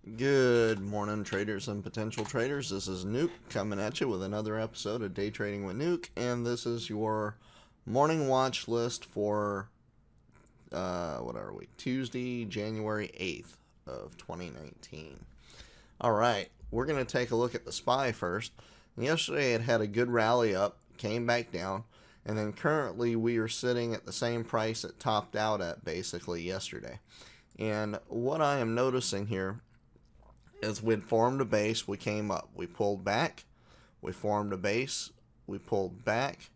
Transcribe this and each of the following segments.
Good morning, traders and potential traders. This is Nuke coming at you with another episode of Day Trading with Nuke, and this is your morning watch list for Tuesday, January 8th of 2019. All right, we're going to take a look at the SPY first. Yesterday it had a good rally up, came back down, and then currently we are sitting at the same price it topped out at basically yesterday. And what I am noticing here is we'd formed a base, we came up, we pulled back, we formed a base, we pulled back,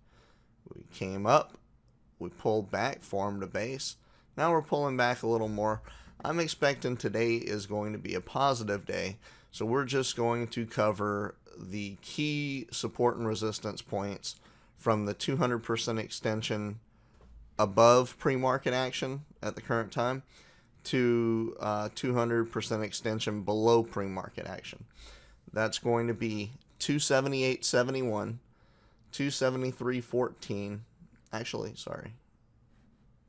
we came up, we pulled back, formed a base. Now we're pulling back a little more. I'm expecting today is going to be a positive day, so we're just going to cover the key support and resistance points from the 200% extension above pre-market action at the current time to 200% extension below pre-market action. That's going to be 278.71, 273.14. Actually, sorry.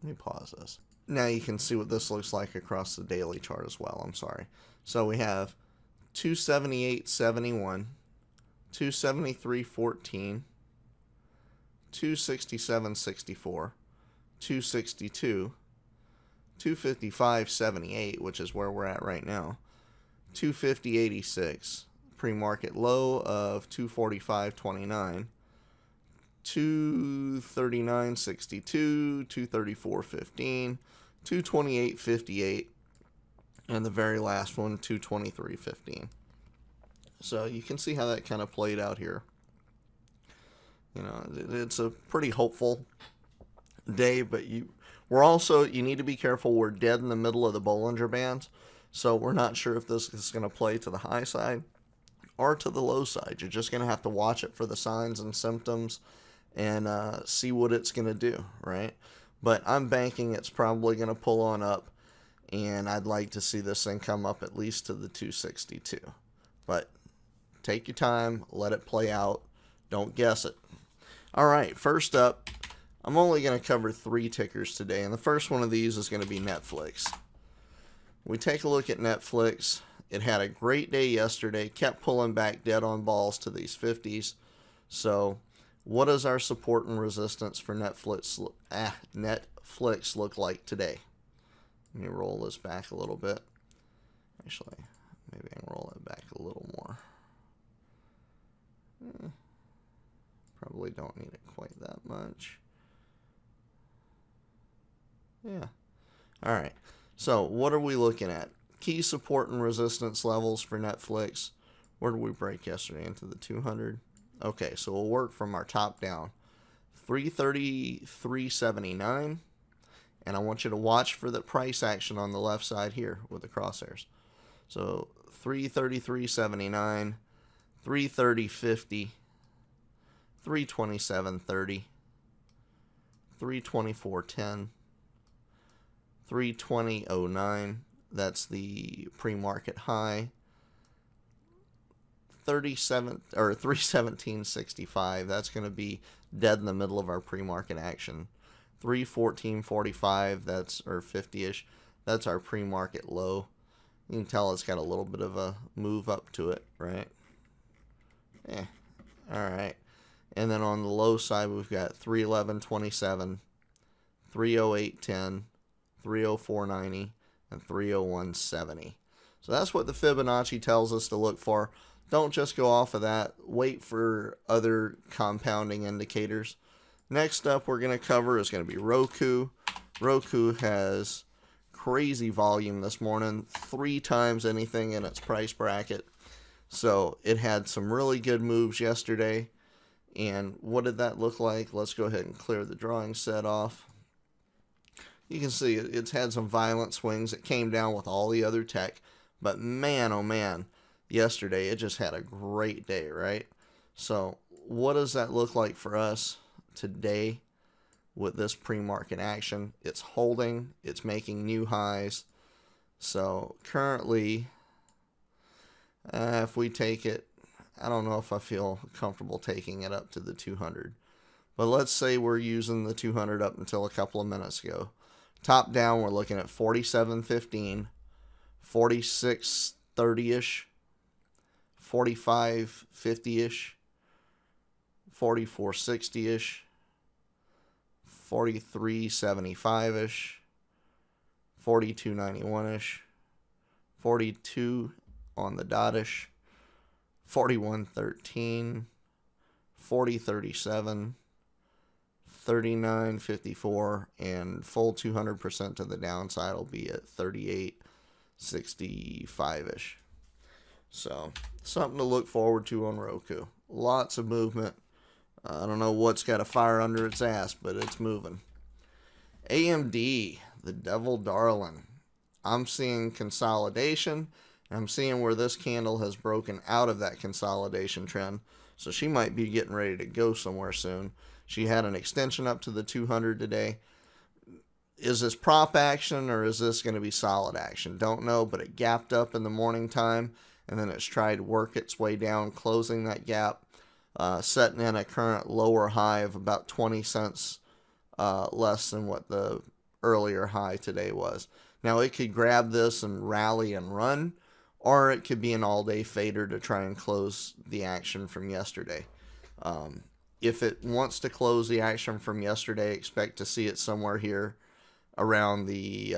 Let me pause this. Now you can see what this looks like across the daily chart as well. I'm sorry. So we have 278.71, 273.14, 267.64, 262, 255.78, which is where we're at right now, 250.86, pre-market low of 245.29, 239.62, 234.15, 228.58, and the very last one, 223.15. So you can see how that kind of played out here. You know, it's a pretty hopeful day, but you need to be careful. We're dead in the middle of the Bollinger Bands, so we're not sure if this is going to play to the high side or to the low side. You're just going to have to watch it for the signs and symptoms and see what it's going to do, right? But I'm banking it's probably going to pull on up, and I'd like to see this thing come up at least to the 262. But take your time, let it play out, don't guess it. All right, first up, I'm only going to cover 3 tickers today, and the first one of these is going to be Netflix. We take a look at Netflix. It had a great day yesterday, kept pulling back dead on balls to these 50s. So what does our support and resistance for Netflix look like today? Let me roll this back a little bit. Actually, maybe I can roll it back a little more. Probably don't need it quite that much. Yeah. All right. So what are we looking at? Key support and resistance levels for Netflix. Where did we break yesterday? Into the 200. Okay, so we'll work from our top down. 333.79. And I want you to watch for the price action on the left side here with the crosshairs. So 333.79, 330.50, 327.30, 324.10, 320.09, that's the pre-market high. 317.65, that's going to be dead in the middle of our pre-market action. 314.45, that's or 50ish, that's our pre-market low. You can tell it's got a little bit of a move up to it, right? Yeah. All right. And then on the low side, we've got 311.27, 308.10, 304.90, and 301.70. So that's what the Fibonacci tells us to look for. Don't just go off of that. Wait for other compounding indicators. Next up we're going to cover is going to be ROKU. ROKU has crazy volume this morning, 3 times anything in its price bracket. So it had some really good moves yesterday. And what did that look like? Let's go ahead and clear the drawing set off. You can see it's had some violent swings. It came down with all the other tech. But man, oh man, yesterday it just had a great day, right? So what does that look like for us today with this pre-market action? It's holding. It's making new highs. So currently, if we take it, I don't know if I feel comfortable taking it up to the 200. But let's say we're using the 200 up until a couple of minutes ago. Top down, we're looking at 47.15, 46 44.30-ish, 45.50-ish, 44.60-ish, 43.75-ish, 42.91-ish, 42 on the dot-ish, 41.13, 40.37, 39.54, and full 200% to the downside will be at 38.65-ish. So, something to look forward to on Roku. Lots of movement. I don't know what's got a fire under its ass, but it's moving. AMD, the devil darling. I'm seeing consolidation. I'm seeing where this candle has broken out of that consolidation trend. So she might be getting ready to go somewhere soon. She had an extension up to the 200 today. Is this prop action or is this going to be solid action? Don't know, but it gapped up in the morning time, and then it's tried to work its way down, closing that gap, setting in a current lower high of about 20 cents less than what the earlier high today was. Now, it could grab this and rally and run, or it could be an all-day fader to try and close the action from yesterday. If it wants to close the action from yesterday, expect to see it somewhere here around the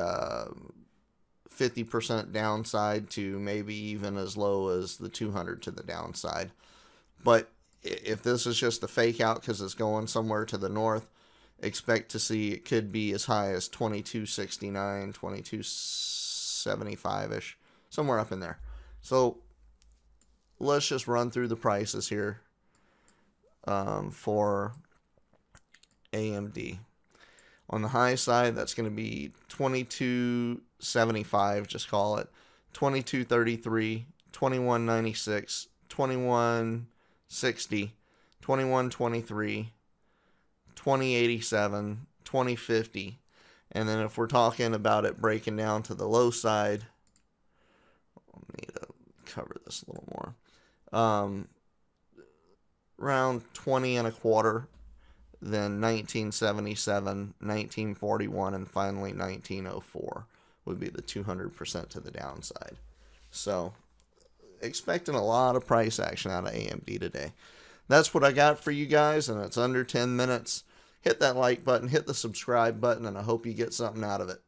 50% downside to maybe even as low as the 200 to the downside. But if this is just a fake out because it's going somewhere to the north, expect to see it could be as high as 22.69, 22.75-ish, somewhere up in there. So let's just run through the prices here for AMD. On the high side, that's going to be 22.75, just call it, 22.33, 21.96, 21.60, 21.23, 20.87, 20.50, and then if we're talking about it breaking down to the low side, I need to cover this a little more, around 20.25, then 1977, 1941, and finally 1904 would be the 200% to the downside. So, expecting a lot of price action out of AMD today. That's what I got for you guys, and it's under 10 minutes. Hit that like button, hit the subscribe button, and I hope you get something out of it.